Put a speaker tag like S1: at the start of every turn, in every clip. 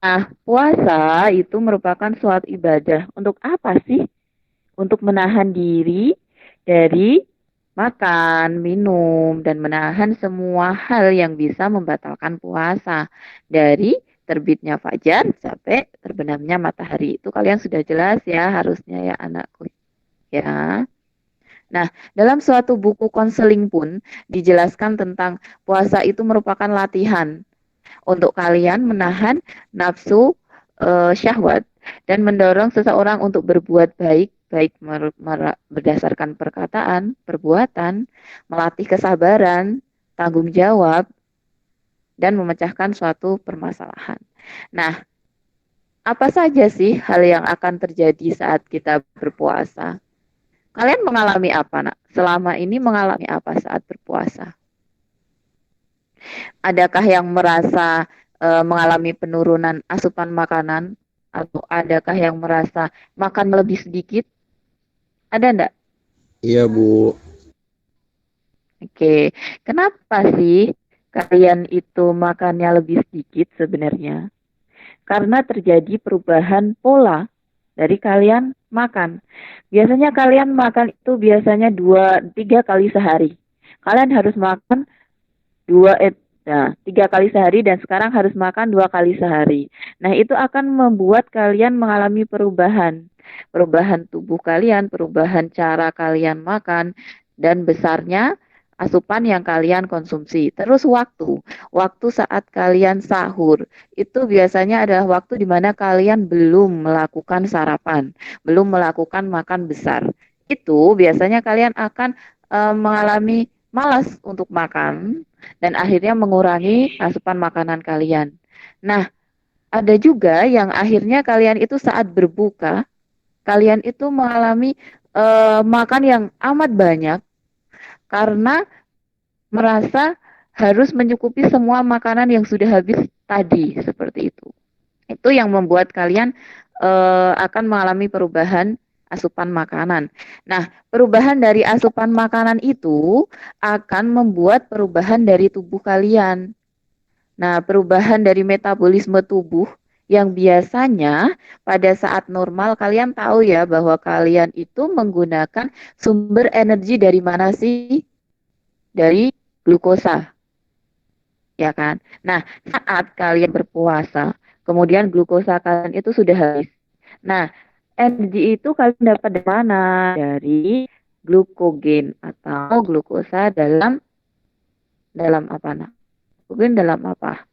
S1: Nah, puasa itu merupakan suatu ibadah. Untuk apa sih? Untuk menahan diri dari makan, minum, dan menahan semua hal yang bisa membatalkan puasa. Dari terbitnya fajar sampai terbenamnya matahari. Itu kalian sudah jelas ya, harusnya ya anakku. Ya. Nah, dalam suatu buku konseling pun dijelaskan tentang puasa itu merupakan latihan untuk kalian menahan nafsu syahwat dan mendorong seseorang untuk berbuat baik, baik berdasarkan perkataan, perbuatan, melatih kesabaran, tanggung jawab, dan memecahkan suatu permasalahan. Nah, apa saja sih hal yang akan terjadi saat kita berpuasa? Kalian mengalami apa, nak? Selama ini mengalami apa saat berpuasa? Adakah yang merasa mengalami penurunan asupan makanan atau adakah yang merasa makan lebih sedikit? Ada enggak?
S2: Iya, Bu.
S1: Oke, kenapa sih kalian itu makannya lebih sedikit sebenarnya? Karena terjadi perubahan pola dari kalian makan. Biasanya kalian makan itu biasanya 2, 3 kali sehari. Kalian harus makan dua nah 3 kali sehari dan sekarang harus makan 2 kali sehari. Nah itu akan membuat kalian mengalami perubahan tubuh kalian, perubahan cara kalian makan dan besarnya asupan yang kalian konsumsi. Terus waktu saat kalian sahur itu biasanya adalah waktu di mana kalian belum melakukan sarapan, belum melakukan makan besar. Itu biasanya kalian akan mengalami malas untuk makan dan akhirnya mengurangi asupan makanan kalian. Nah, ada juga yang akhirnya kalian itu saat berbuka, kalian itu mengalami makan yang amat banyak karena merasa harus mencukupi semua makanan yang sudah habis tadi, seperti itu. Itu yang membuat kalian akan mengalami perubahan asupan makanan. Nah, perubahan dari asupan makanan itu akan membuat perubahan dari tubuh kalian. Nah, perubahan dari metabolisme tubuh yang biasanya pada saat normal kalian tahu ya bahwa kalian itu menggunakan sumber energi dari mana sih? Dari glukosa, ya kan? Nah, saat kalian berpuasa, kemudian glukosa kalian itu sudah habis. Nah, energi itu kalian dapat dari mana? Dari glukogen atau glukosa dalam dalam apa nah? Glukogen dalam apa?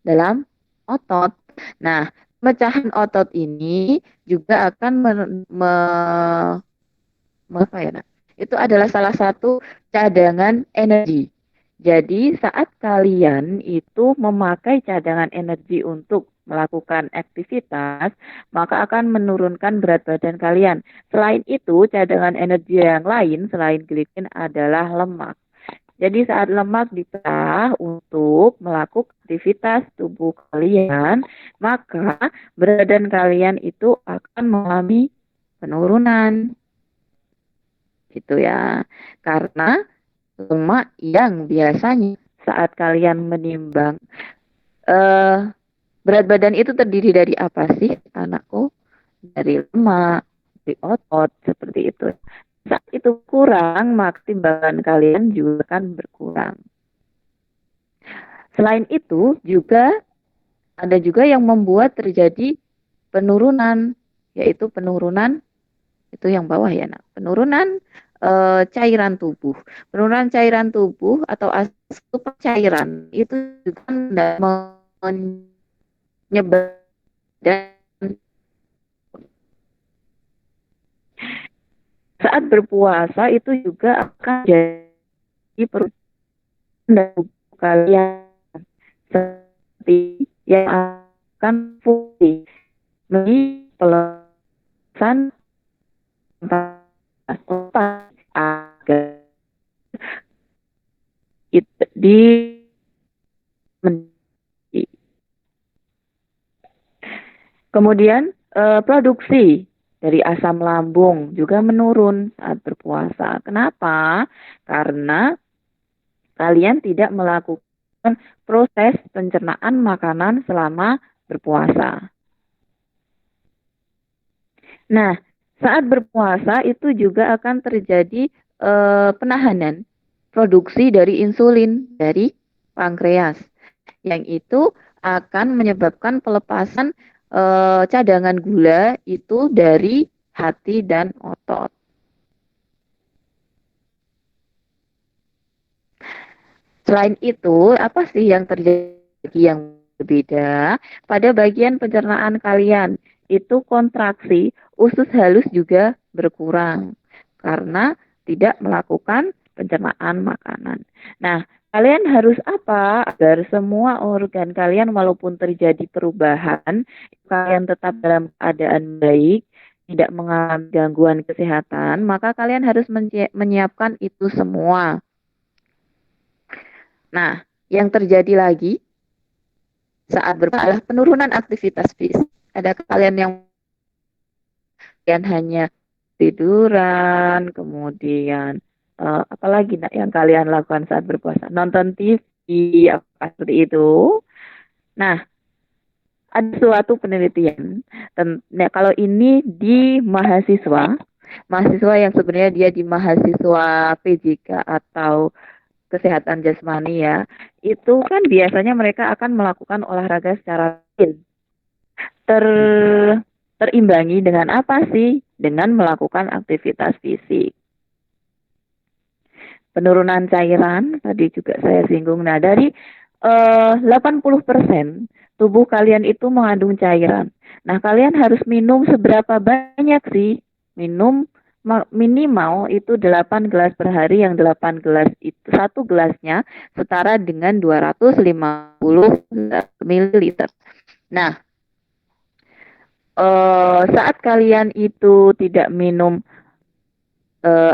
S1: Dalam otot. Nah, pemecahan otot ini juga akan apa ya, nah? Itu adalah salah satu cadangan energi. Jadi, saat kalian itu memakai cadangan energi untuk melakukan aktivitas, maka akan menurunkan berat badan kalian. Selain itu, cadangan energi yang lain selain glikogen adalah lemak. Jadi saat lemak dipecah untuk melakukan aktivitas tubuh kalian, maka badan kalian itu akan mengalami penurunan. Gitu ya. Karena lemak yang biasanya saat kalian menimbang eh berat badan itu terdiri dari apa sih, anakku? Dari lemak, dari otot, seperti itu. Saat itu kurang, maka timbangan kalian juga akan berkurang. Selain itu, juga ada juga yang membuat terjadi penurunan, yaitu penurunan itu yang bawah ya, nak. Penurunan cairan tubuh. Penurunan cairan tubuh atau asupan cairan itu juga menyebabkan saat berpuasa itu juga akan jadi perubahan dari tubuh kalian seperti yang akan fungsi menjadi pelepasan agar itu di kemudian produksi dari asam lambung juga menurun saat berpuasa. Kenapa? Karena kalian tidak melakukan proses pencernaan makanan selama berpuasa. Nah, saat berpuasa itu juga akan terjadi penahanan produksi dari insulin dari pankreas, yang itu akan menyebabkan pelepasan cadangan gula itu dari hati dan otot. Selain itu, apa sih yang terjadi yang berbeda? Pada bagian pencernaan kalian, itu kontraksi usus halus juga berkurang karena tidak melakukan pencernaan makanan. Nah, kalian harus apa agar semua organ kalian walaupun terjadi perubahan, kalian tetap dalam keadaan baik, tidak mengalami gangguan kesehatan, maka kalian harus menyiapkan itu semua. Nah, yang terjadi lagi saat berpuasa adalah penurunan aktivitas fisik. Ada kalian yang hanya tiduran, kemudian apalagi yang kalian lakukan saat berpuasa? Nonton TV, apa seperti itu. Nah, ada suatu penelitian, kalau ini di mahasiswa yang sebenarnya dia di mahasiswa PJK atau kesehatan jasmani ya, itu kan biasanya mereka akan melakukan olahraga secara rutin. Ter terimbangi dengan apa sih? Dengan melakukan aktivitas fisik. Penurunan cairan tadi juga saya singgung. Nah, dari 80% tubuh kalian itu mengandung cairan. Nah, kalian harus minum seberapa banyak sih? Minum minimal itu 8 gelas per hari, yang 8 gelas itu satu gelasnya setara dengan 250 ml. Nah, saat kalian itu tidak minum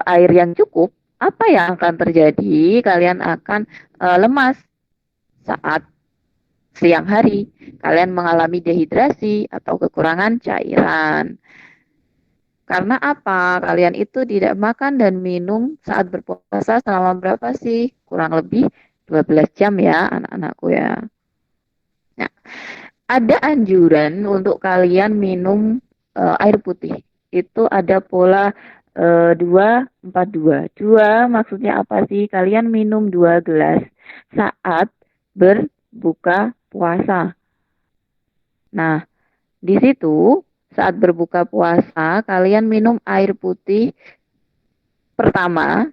S1: air yang cukup, apa yang akan terjadi? Kalian akan lemas saat siang hari. Kalian mengalami dehidrasi atau kekurangan cairan. Karena apa? Kalian itu tidak makan dan minum saat berpuasa selama berapa sih? Kurang lebih 12 jam ya anak-anakku ya. Nah, ada anjuran untuk kalian minum air putih. Itu ada pola 2-4-2. 2 maksudnya apa sih? Kalian minum 2 gelas saat berbuka puasa. Nah, di situ saat berbuka puasa kalian minum air putih pertama,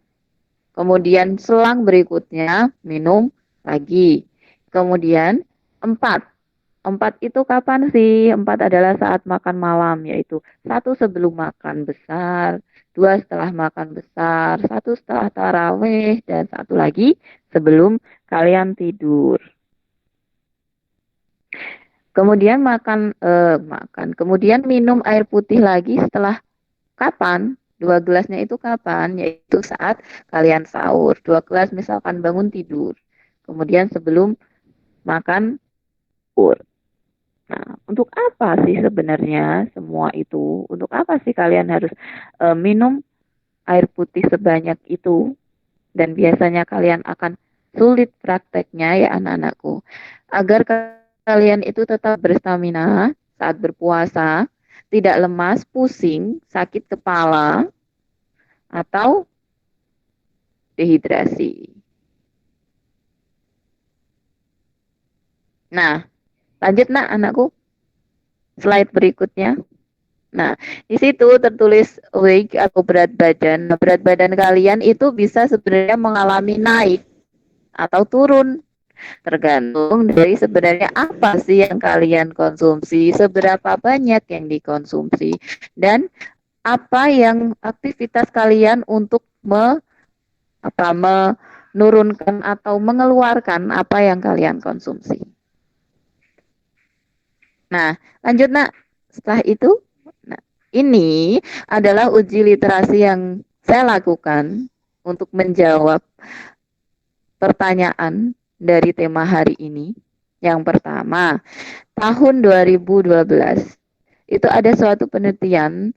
S1: kemudian selang berikutnya minum lagi. Kemudian 4. 4 itu kapan sih? 4 adalah saat makan malam, yaitu 1 sebelum makan besar, 2 setelah makan besar, 1 setelah tarawih, dan 1 lagi sebelum kalian tidur. Kemudian kemudian minum air putih lagi setelah kapan? 2 gelasnya itu kapan? Yaitu saat kalian sahur. 2 gelas misalkan bangun tidur. Kemudian sebelum makan sahur. Nah, untuk apa sih sebenarnya semua itu? Untuk apa sih kalian harus minum air putih sebanyak itu? Dan biasanya kalian akan sulit prakteknya ya anak-anakku. Agar kalian itu tetap berstamina saat berpuasa, tidak lemas, pusing, sakit kepala, atau dehidrasi. Nah, lanjut nak anakku. Slide berikutnya. Nah, di situ tertulis weight atau berat badan. Nah, berat badan kalian itu bisa sebenarnya mengalami naik atau turun. Tergantung dari sebenarnya apa sih yang kalian konsumsi, seberapa banyak yang dikonsumsi, dan apa yang aktivitas kalian untuk menurunkan atau mengeluarkan apa yang kalian konsumsi. Nah, lanjut nak. Setelah itu, nah, ini adalah uji literasi yang saya lakukan untuk menjawab pertanyaan dari tema hari ini. Yang pertama, tahun 2012 itu ada suatu penelitian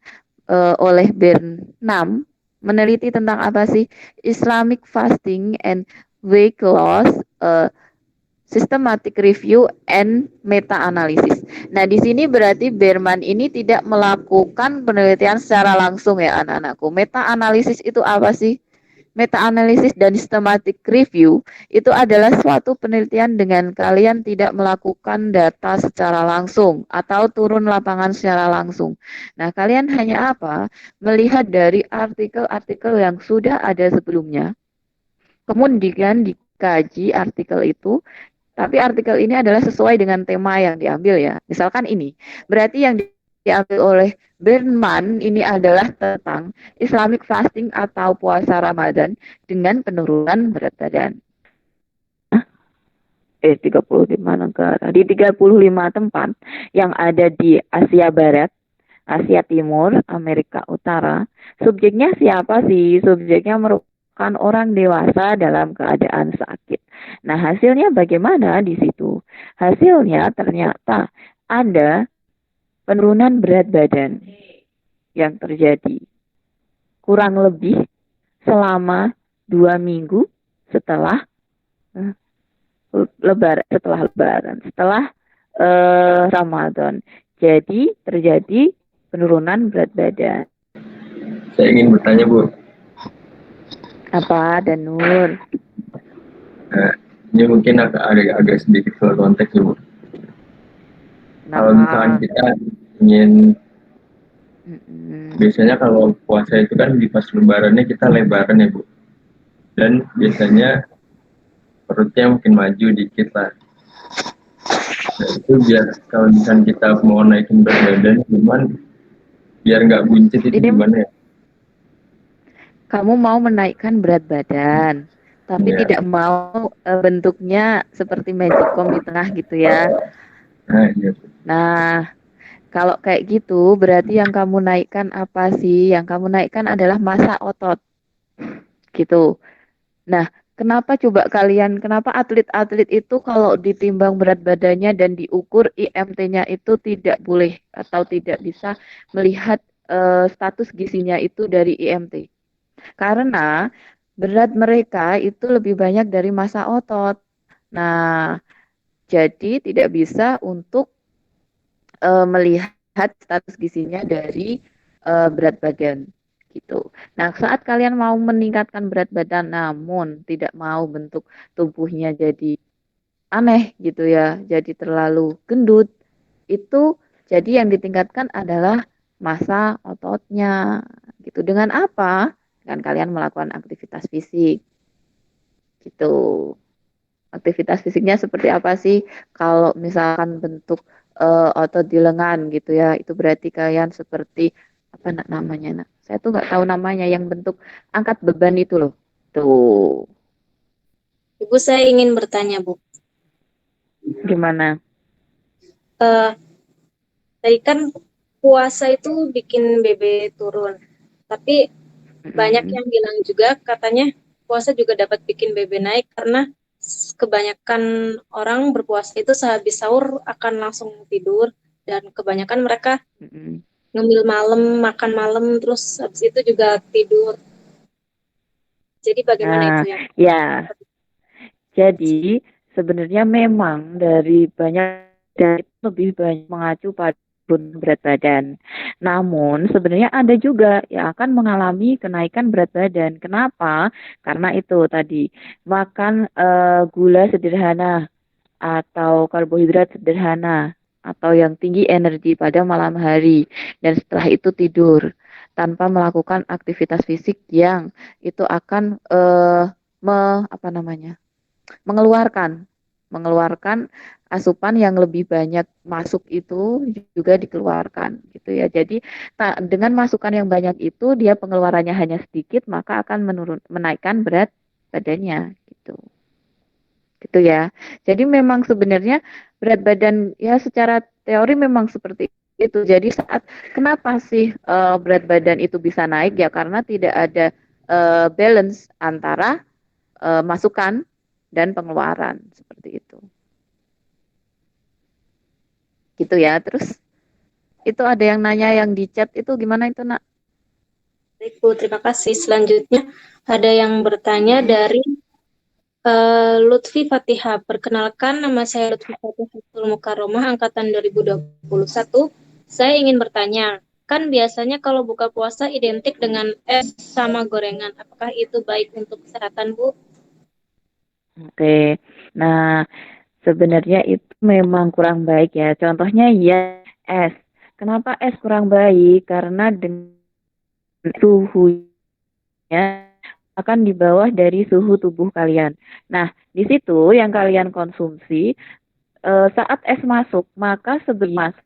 S1: oleh Bernam meneliti tentang apa sih Islamic fasting and weight loss systematic review and meta-analysis. Nah, di sini berarti Berman ini tidak melakukan penelitian secara langsung ya anak-anakku. Meta-analysis itu apa sih? Meta-analisis dan systematic review itu adalah suatu penelitian dengan kalian tidak melakukan data secara langsung atau turun lapangan secara langsung. Nah, kalian hanya apa? Melihat dari artikel-artikel yang sudah ada sebelumnya, kemudian dikaji artikel itu, tapi artikel ini adalah sesuai dengan tema yang diambil ya. Misalkan ini, berarti yang diambil oleh Berman ini adalah tentang Islamic fasting atau puasa Ramadan dengan penurunan berat badan. 35 negara. Di 35 tempat yang ada di Asia Barat, Asia Timur, Amerika Utara. Subjeknya siapa sih? Subjeknya merupakan orang dewasa dalam keadaan sakit. Nah, hasilnya bagaimana di situ? Hasilnya ternyata ada penurunan berat badan yang terjadi kurang lebih selama 2 minggu setelah setelah Ramadan. Jadi terjadi penurunan berat badan.
S2: Saya ingin bertanya, Bu.
S1: Apa, Danur?
S2: Ini mungkin agak sedikit keluar konteks ya, Bu. Kalau misalkan kita ingin, biasanya kalau puasa itu kan di pas lebarannya kita lebaran ya, Bu. Dan biasanya perutnya mungkin maju dikit lah. Nah, itu biar kalau misalkan kita mau naikin berat badan, cuman biar nggak buncit itu gimana ya?
S1: Kamu mau menaikkan berat badan, tapi tidak mau bentuknya seperti magicom di tengah gitu ya. Nah, kalau kayak gitu berarti yang kamu naikkan apa sih? Yang kamu naikkan adalah massa otot. Gitu. Nah, kenapa atlet-atlet itu kalau ditimbang berat badannya dan diukur IMT-nya itu tidak boleh atau tidak bisa melihat status gizinya itu dari IMT? Karena berat mereka itu lebih banyak dari massa otot. Nah, jadi tidak bisa untuk melihat status gizinya dari berat badan gitu. Nah, saat kalian mau meningkatkan berat badan namun tidak mau bentuk tubuhnya jadi aneh gitu ya, jadi terlalu gendut, itu jadi yang ditingkatkan adalah massa ototnya gitu. Dengan apa? Dengan kalian melakukan aktivitas fisik gitu. Aktivitas fisiknya seperti apa sih? Kalau misalkan bentuk otot di lengan gitu ya, itu berarti kalian seperti apa namanya? Nak? Saya tuh nggak tahu namanya yang bentuk angkat beban itu loh. Tuh.
S3: Ibu, saya ingin bertanya, Bu.
S1: Gimana?
S3: Tadi kan puasa itu bikin BB turun, tapi banyak yang bilang juga katanya puasa juga dapat bikin BB naik karena kebanyakan orang berpuasa itu sehabis sahur akan langsung tidur dan kebanyakan mereka ngemil malam, makan malam, terus habis itu juga tidur. Jadi bagaimana itu ya?
S1: Ya, jadi sebenarnya memang dari lebih banyak mengacu pada berat badan. Namun sebenarnya ada juga yang akan mengalami kenaikan berat badan. Kenapa? Karena itu tadi makan gula sederhana atau karbohidrat sederhana atau yang tinggi energi pada malam hari dan setelah itu tidur tanpa melakukan aktivitas fisik yang itu akan mengeluarkan asupan yang lebih banyak masuk itu juga dikeluarkan gitu ya. Jadi dengan masukan yang banyak itu dia pengeluarannya hanya sedikit maka akan menaikkan berat badannya gitu. Gitu ya. Jadi memang sebenarnya berat badan ya secara teori memang seperti itu. Jadi kenapa sih berat badan itu bisa naik ya karena tidak ada balance antara masukan dan pengeluaran seperti itu. Gitu ya. Terus itu ada yang nanya yang di chat itu gimana itu, Nak?
S3: Baik, Bu, terima kasih. Selanjutnya ada yang bertanya dari Lutfi Fatihah. Perkenalkan, nama saya Lutfi Fatihah Mukaromah, angkatan 2021. Saya ingin bertanya, kan biasanya kalau buka puasa identik dengan es sama gorengan. Apakah itu baik untuk kesehatan, Bu?
S1: Oke. Nah, sebenarnya itu memang kurang baik ya. Contohnya ya es. Kenapa es kurang baik? Karena dengan suhunya akan di bawah dari suhu tubuh kalian. Nah, di situ yang kalian konsumsi saat es masuk, maka sebelum masuk,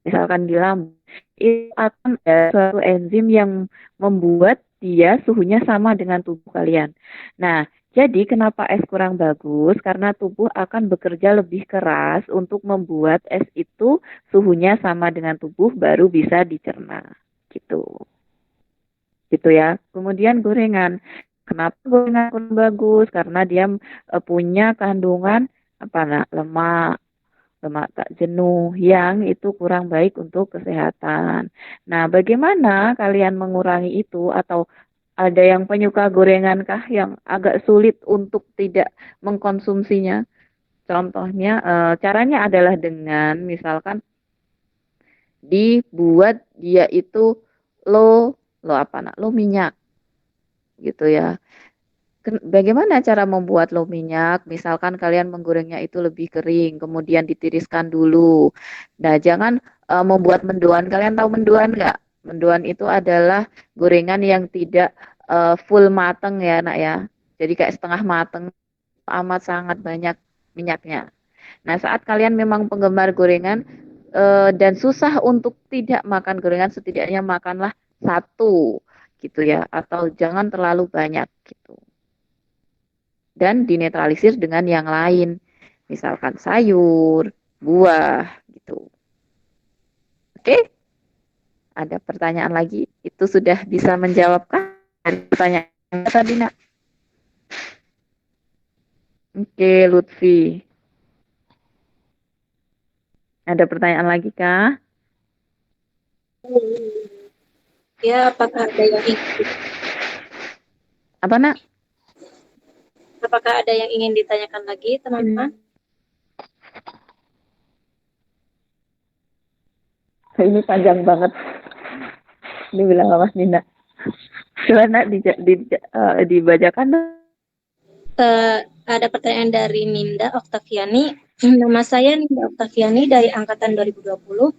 S1: misalkan di lambung, itu akan ada suatu enzim yang membuat dia suhunya sama dengan tubuh kalian. Nah, jadi kenapa es kurang bagus? Karena tubuh akan bekerja lebih keras untuk membuat es itu suhunya sama dengan tubuh baru bisa dicerna. Gitu. Gitu ya. Kemudian gorengan. Kenapa gorengan kurang bagus? Karena dia punya kandungan apa nak lemak lemak tak jenuh yang itu kurang baik untuk kesehatan. Nah, bagaimana kalian mengurangi itu atau ada yang penyuka gorengan kah yang agak sulit untuk tidak mengkonsumsinya? Contohnya, caranya adalah dengan misalkan dibuat dia itu lo apa nak, lo minyak gitu ya. Bagaimana cara membuat low minyak? Misalkan kalian menggorengnya itu lebih kering, kemudian ditiriskan dulu. Nah, jangan membuat mendoan. Kalian tahu mendoan nggak? Mendoan itu adalah gorengan yang tidak full mateng ya, nak ya. Jadi kayak setengah mateng, amat sangat banyak minyaknya. Nah, saat kalian memang penggemar gorengan dan susah untuk tidak makan gorengan, setidaknya makanlah satu gitu ya, atau jangan terlalu banyak gitu dan dinetralisir dengan yang lain, misalkan sayur, buah, gitu. Oke, ada pertanyaan lagi? Itu sudah bisa menjawabkan pertanyaan tadi, Nak? Oke, Lutfi. Ada pertanyaan lagi, Kak?
S3: Ya,
S1: Apa, Nak?
S3: apakah ada yang ingin ditanyakan lagi, teman-teman?
S1: Ini panjang banget. Ini bilang Mas Nina. Silahkan dibacakan.
S3: Ada pertanyaan dari Ninda Oktaviani. Nama saya Ninda Oktaviani dari angkatan 2020.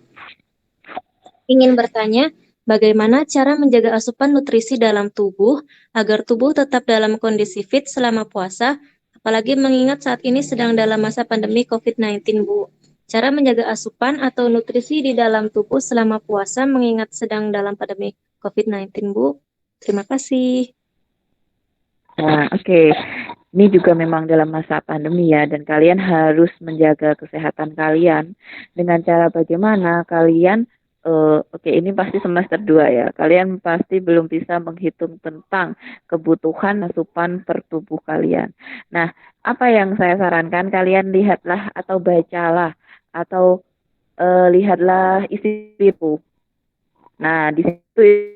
S3: Ingin bertanya, bagaimana cara menjaga asupan nutrisi dalam tubuh agar tubuh tetap dalam kondisi fit selama puasa, apalagi mengingat saat ini sedang dalam masa pandemi COVID-19, Bu. Cara menjaga asupan atau nutrisi di dalam tubuh selama puasa mengingat sedang dalam pandemi COVID-19, Bu. Terima kasih.
S1: Nah, oke. Ini juga memang dalam masa pandemi ya, dan kalian harus menjaga kesehatan kalian dengan cara bagaimana kalian, oke ini pasti semester 2 ya, kalian pasti belum bisa menghitung tentang kebutuhan asupan per tubuh kalian. Nah, apa yang saya sarankan, kalian lihatlah atau bacalah atau lihatlah isi buku. Nah, di situ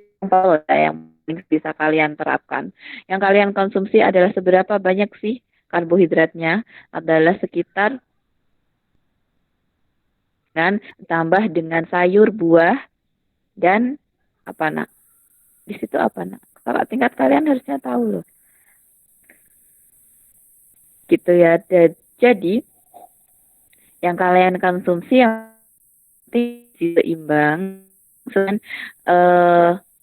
S1: yang bisa kalian terapkan. Yang kalian konsumsi adalah seberapa banyak sih karbohidratnya, adalah sekitar dan tambah dengan sayur, buah, dan apa nak? Di situ apa nak? Kakak tingkat kalian harusnya tahu loh. Gitu ya. Jadi yang kalian konsumsi yang seimbang dan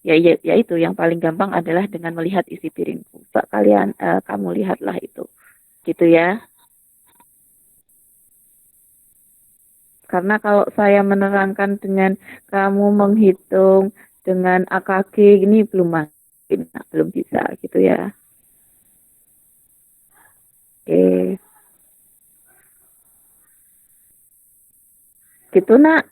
S1: ya itu yang paling gampang adalah dengan melihat isi piringku. Coba kalian kamu lihatlah itu. Gitu ya. Karena kalau saya menerangkan dengan kamu menghitung dengan AKG ini belum bisa gitu ya. Oke. Gitu nak.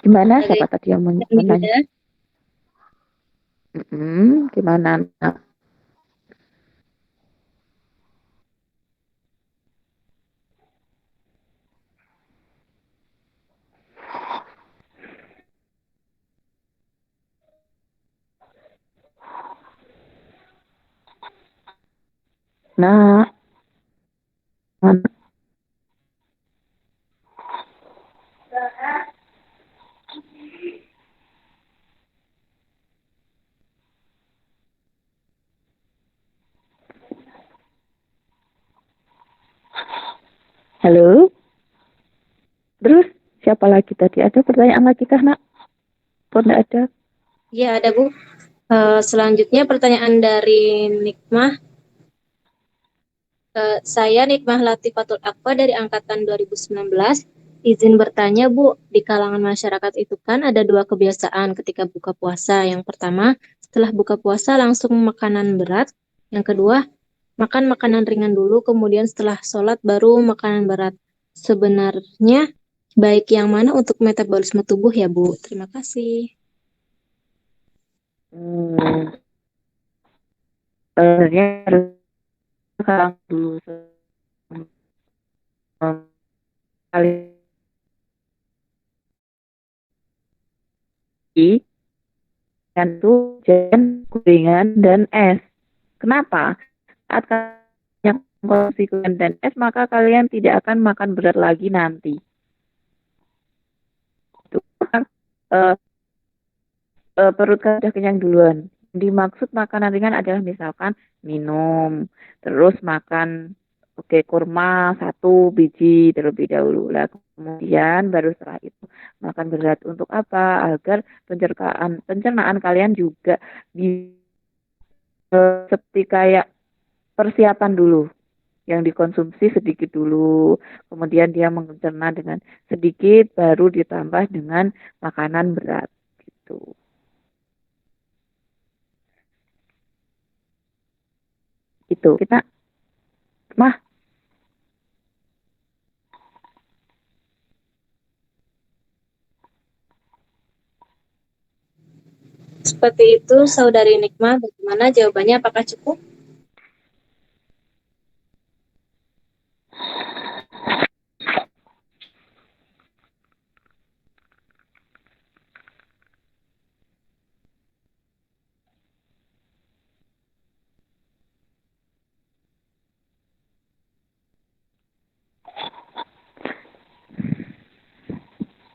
S1: Gimana siapa tadi yang menanya? Gimana nak? Nah, mana? Halo? Terus siapa lagi tadi? Ada pertanyaan lagi kah, Nak? Kok enggak ada?
S3: Ya, ada Bu. Selanjutnya pertanyaan dari Nikmah. Saya Nikmah Latifatul Akbar dari angkatan 2019. Izin bertanya Bu, di kalangan masyarakat itu kan ada dua kebiasaan ketika buka puasa. Yang pertama, setelah buka puasa langsung makanan berat. Yang kedua, makan makanan ringan dulu, kemudian setelah sholat baru makanan berat. Sebenarnya baik yang mana untuk metabolisme tubuh ya Bu? Terima kasih.
S1: Hmm, sebenarnya harus sekarang dulu kali dan itu jangan gorengan dan es. Kenapa? Saat kalian konsumsi gorengan dan es, maka kalian tidak akan makan berat lagi nanti. Itu uh, perut kalian sudah kenyang duluan. Dimaksud makanan ringan adalah misalkan minum, terus makan oke kurma 1 biji terlebih dahulu. Lah kemudian baru setelah itu makan berat untuk apa? Agar pencernaan kalian juga seperti kayak persiapan dulu yang dikonsumsi sedikit dulu, kemudian dia mencerna dengan sedikit, baru ditambah dengan makanan berat gitu. Itu kita mah
S3: Seperti itu, Saudari Nikmah, bagaimana jawabannya? Apakah cukup?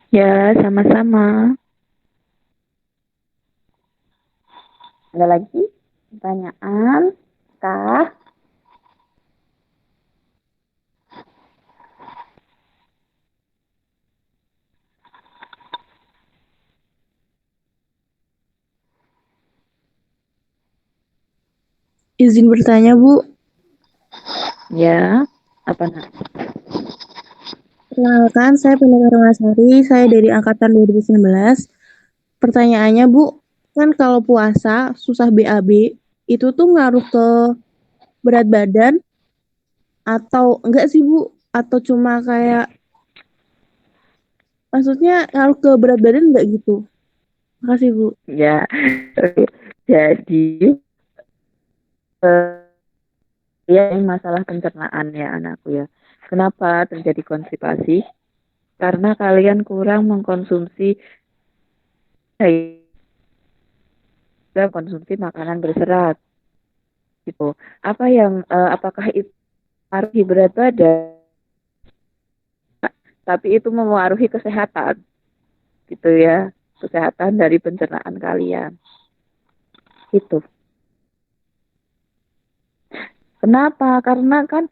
S1: ya sama-sama. Ada lagi pertanyaan? Kah?
S4: Izin bertanya, Bu.
S1: Ya, apa nak?
S4: Perkenalkan, saya Pendeta Ramasari. Saya dari angkatan 2019. Pertanyaannya, Bu, kan kalau puasa susah BAB, itu tuh ngaruh ke berat badan atau enggak sih, Bu? Atau cuma kayak, maksudnya ngaruh ke berat badan enggak gitu? Makasih, Bu.
S1: Ya, jadi ya ini masalah pencernaan ya anakku ya. Kenapa terjadi konstipasi? Karena kalian kurang mengkonsumsi konsumsi makanan berserat gitu. Apakah itu mempengaruhi berat badan? Tapi itu mempengaruhi kesehatan gitu ya, kesehatan dari pencernaan kalian. Itu. Kenapa? Karena kan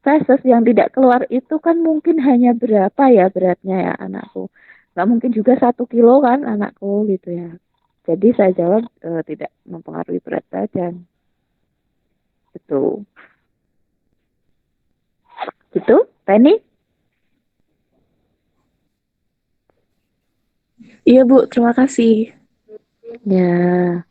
S1: feses yang tidak keluar itu kan mungkin hanya berapa ya beratnya ya anakku. Nggak mungkin juga 1 kilo kan anakku gitu ya. Jadi saya jawab tidak mempengaruhi berat badan. Gitu. Gitu, Penny?
S4: Iya, Bu. Terima kasih.
S1: Ya.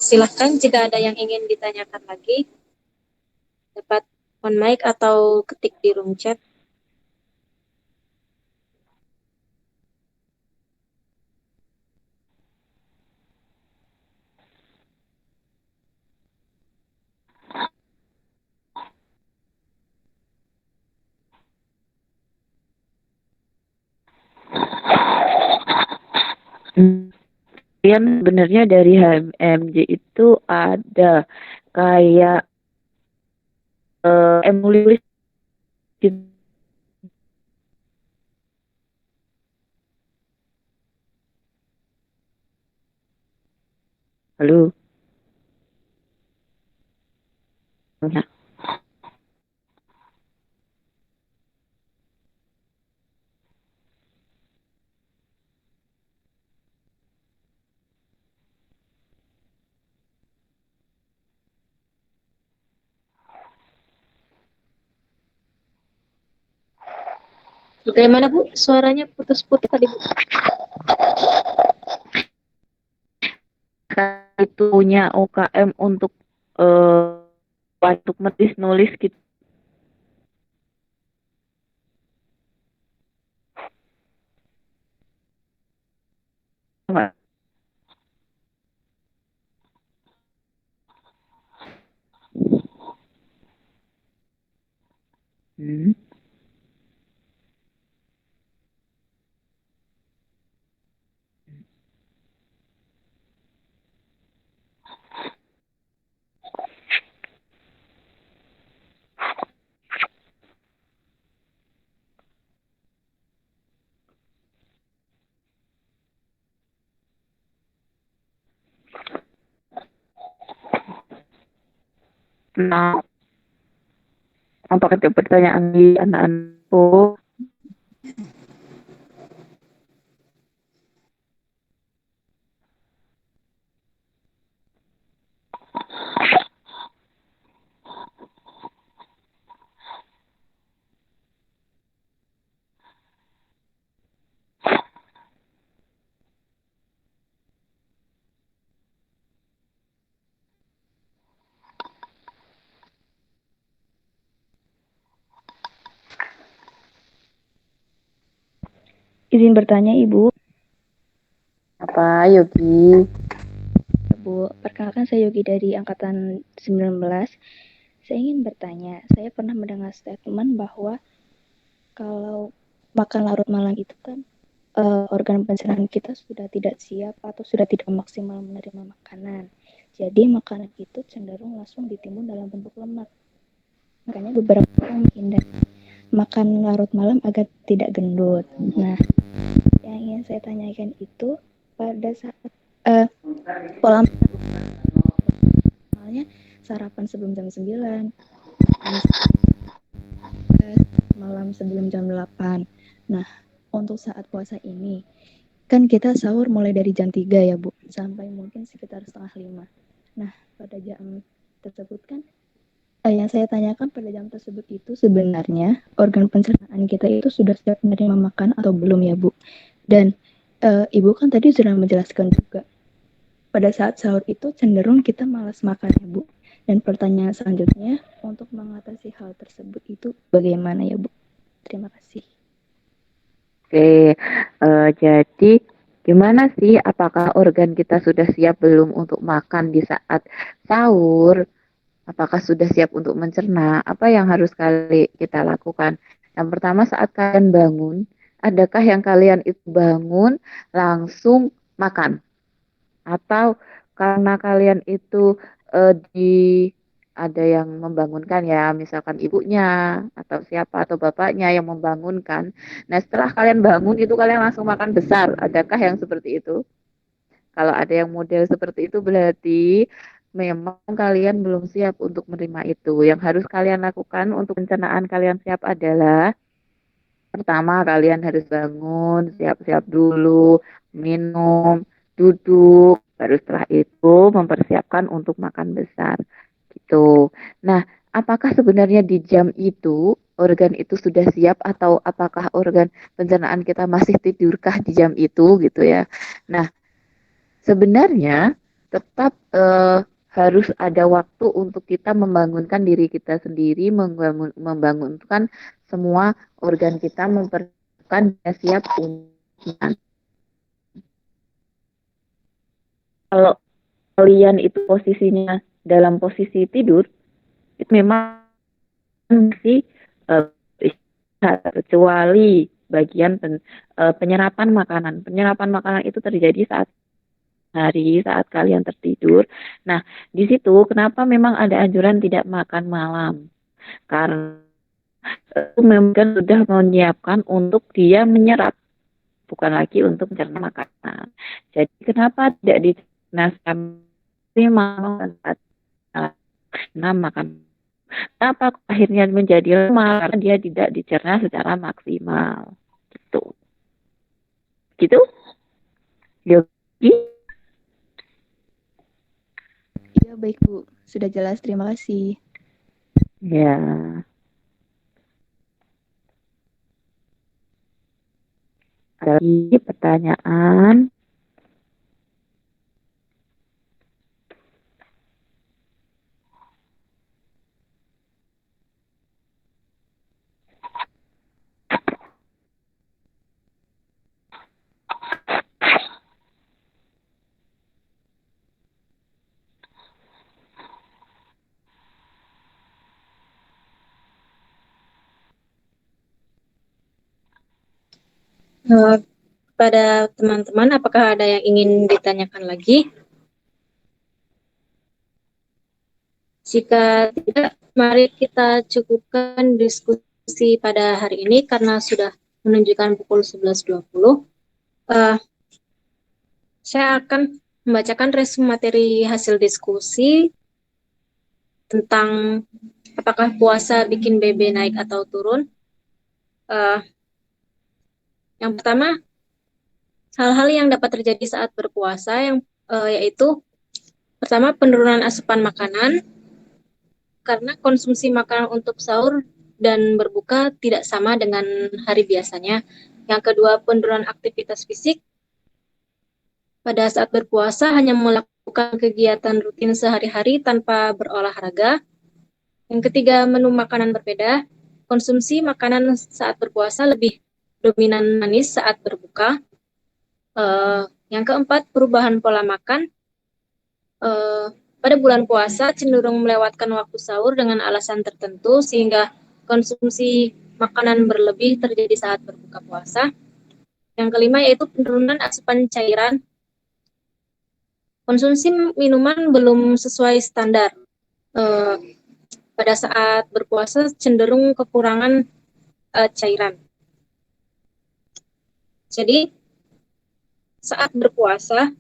S3: Silahkan jika ada yang ingin ditanyakan lagi. dapat on mic atau ketik di room chat.
S1: Kemudian sebenarnya dari HMJ itu ada kayak emuli gitu. Halo. Nah,
S3: Bagaimana Bu? Suaranya putus-putus tadi Bu.
S1: itu punya UKM untuk menulis nulis gitu. Nggak? Hmm. Nah, apakah itu pertanyaan di anak-anakku?
S5: Izin bertanya, Ibu.
S1: Apa, Yogi?
S5: Bu, perkenalkan saya Yogi dari Angkatan 19. Saya ingin bertanya, saya pernah mendengar statement bahwa kalau makan larut malam itu kan organ pencernaan kita sudah tidak siap atau sudah tidak maksimal menerima makanan. Jadi makanan itu cenderung langsung ditimbun dalam bentuk lemak. Makanya beberapa orang menghindari makan larut malam agar tidak gendut. Nah, yang ingin saya tanyakan itu pada saat pola normalnya sarapan sebelum jam 9, malam sebelum jam 8. Nah, untuk saat puasa ini, kan kita sahur mulai dari jam 3 ya Bu, sampai mungkin sekitar setengah 5. Nah, pada jam tersebut kan, yang saya tanyakan pada jam tersebut itu sebenarnya organ pencernaan kita itu sudah siap menerima makan atau belum ya Bu? Dan Ibu kan tadi sudah menjelaskan juga, pada saat sahur itu cenderung kita malas makan ya Bu. Dan pertanyaan selanjutnya, untuk mengatasi hal tersebut itu bagaimana ya Bu? Terima kasih.
S1: Oke, jadi gimana sih apakah organ kita sudah siap belum untuk makan di saat sahur? Apakah sudah siap untuk mencerna? Apa yang harus kita lakukan? Yang pertama saat kalian bangun, adakah yang kalian itu bangun langsung makan? Atau karena kalian itu ada yang membangunkan ya, misalkan ibunya atau siapa atau bapaknya yang membangunkan. Nah, setelah kalian bangun itu kalian langsung makan besar. Adakah yang seperti itu? Kalau ada yang model seperti itu berarti memang kalian belum siap untuk menerima itu. Yang harus kalian lakukan untuk pencernaan kalian siap adalah pertama kalian harus bangun, siap-siap dulu, minum, duduk, baru setelah itu mempersiapkan untuk makan besar. Gitu. Nah, apakah sebenarnya di jam itu organ itu sudah siap atau apakah organ pencernaan kita masih tidurkah di jam itu gitu ya. Nah, sebenarnya tetap harus ada waktu untuk kita membangunkan diri kita sendiri, membangunkan semua organ kita, mempersiapkan dia siap untuk makan. Kalau kalian itu posisinya dalam posisi tidur, itu memang masih kecuali bagian penyerapan makanan. Penyerapan makanan itu terjadi saat hari, saat kalian tertidur. Nah, di situ kenapa memang ada anjuran tidak makan malam? Karena itu memang sudah menyiapkan untuk dia menyerap, bukan lagi untuk mencerna makanan. Jadi kenapa tidak dicerna malam saat makan? Kenapa akhirnya menjadi lemah? Karena dia tidak dicerna secara maksimal. Gitu. Yogi?
S5: Iya, baik Bu. Sudah jelas, terima kasih.
S1: Ya. Ada lagi pertanyaan?
S3: Pada teman-teman, apakah ada yang ingin ditanyakan lagi? Jika tidak, mari kita cukupkan diskusi pada hari ini karena sudah menunjukkan pukul 11.20. Saya akan membacakan resume materi hasil diskusi tentang apakah puasa bikin BB naik atau turun. Yang pertama, hal-hal yang dapat terjadi saat berpuasa yaitu pertama, penurunan asupan makanan karena konsumsi makanan untuk sahur dan berbuka tidak sama dengan hari biasanya. Yang kedua, penurunan aktivitas fisik. Pada saat berpuasa hanya melakukan kegiatan rutin sehari-hari tanpa berolahraga. Yang ketiga, menu makanan berbeda. Konsumsi makanan saat berpuasa lebih dominan manis saat berbuka. Yang keempat, perubahan pola makan. Pada bulan puasa cenderung melewatkan waktu sahur dengan alasan tertentu sehingga konsumsi makanan berlebih terjadi saat berbuka puasa. Yang kelima yaitu penurunan asupan cairan. Konsumsi minuman belum sesuai standar. Pada saat berpuasa cenderung kekurangan cairan. Jadi saat berpuasa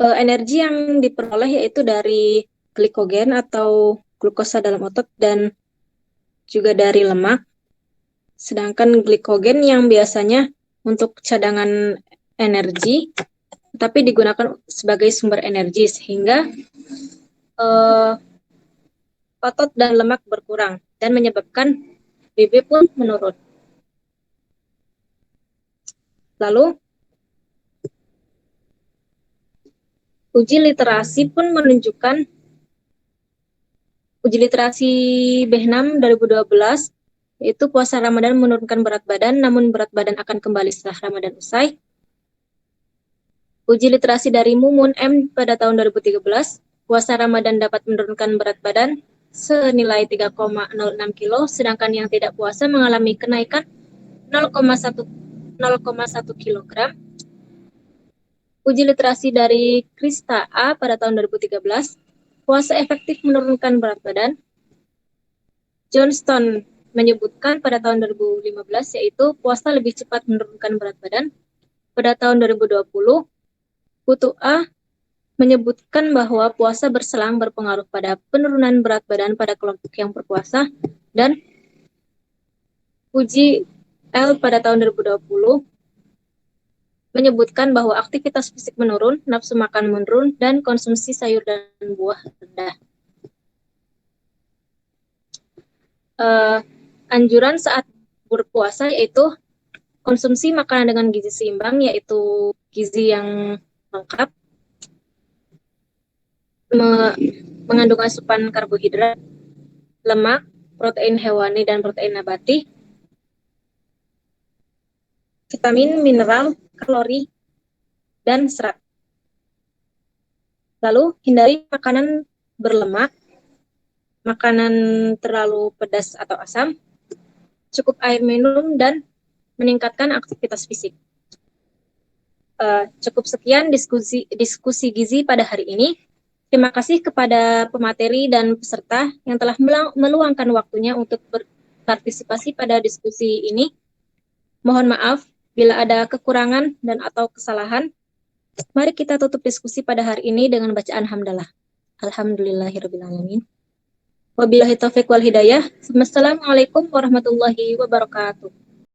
S3: energi yang diperoleh yaitu dari glikogen atau glukosa dalam otot dan juga dari lemak. Sedangkan glikogen yang biasanya untuk cadangan energi, tapi digunakan sebagai sumber energi sehingga otot dan lemak berkurang dan menyebabkan BB pun menurun. Lalu uji literasi pun menunjukkan uji literasi B6 2012 yaitu puasa Ramadan menurunkan berat badan, namun berat badan akan kembali setelah Ramadan usai. Uji literasi dari Mumun M pada tahun 2013, puasa Ramadan dapat menurunkan berat badan senilai 3,06 kilo, sedangkan yang tidak puasa mengalami kenaikan 0,1 kilogram. Uji literasi dari Krista A pada tahun 2013, puasa efektif menurunkan berat badan. Johnston menyebutkan pada tahun 2015 yaitu puasa lebih cepat menurunkan berat badan. Pada tahun 2020, Putu A menyebutkan bahwa puasa berselang berpengaruh pada penurunan berat badan pada kelompok yang berpuasa, dan uji L pada tahun 2020 menyebutkan bahwa aktivitas fisik menurun, nafsu makan menurun, dan konsumsi sayur dan buah rendah. Anjuran saat berpuasa yaitu konsumsi makanan dengan gizi seimbang, yaitu gizi yang lengkap. mengandung asupan karbohidrat, lemak, protein hewani dan protein nabati, vitamin, mineral, kalori, dan serat. Lalu hindari makanan berlemak, makanan terlalu pedas atau asam, cukup air minum, dan meningkatkan aktivitas fisik. Cukup sekian diskusi gizi pada hari ini. Terima kasih kepada pemateri dan peserta yang telah meluangkan waktunya untuk berpartisipasi pada diskusi ini. Mohon maaf bila ada kekurangan dan atau kesalahan. Mari kita tutup diskusi pada hari ini dengan bacaan hamdalah. Alhamdulillahirrabbilalamin. Wabillahi taufiq wal hidayah. Wassalamualaikum warahmatullahi wabarakatuh.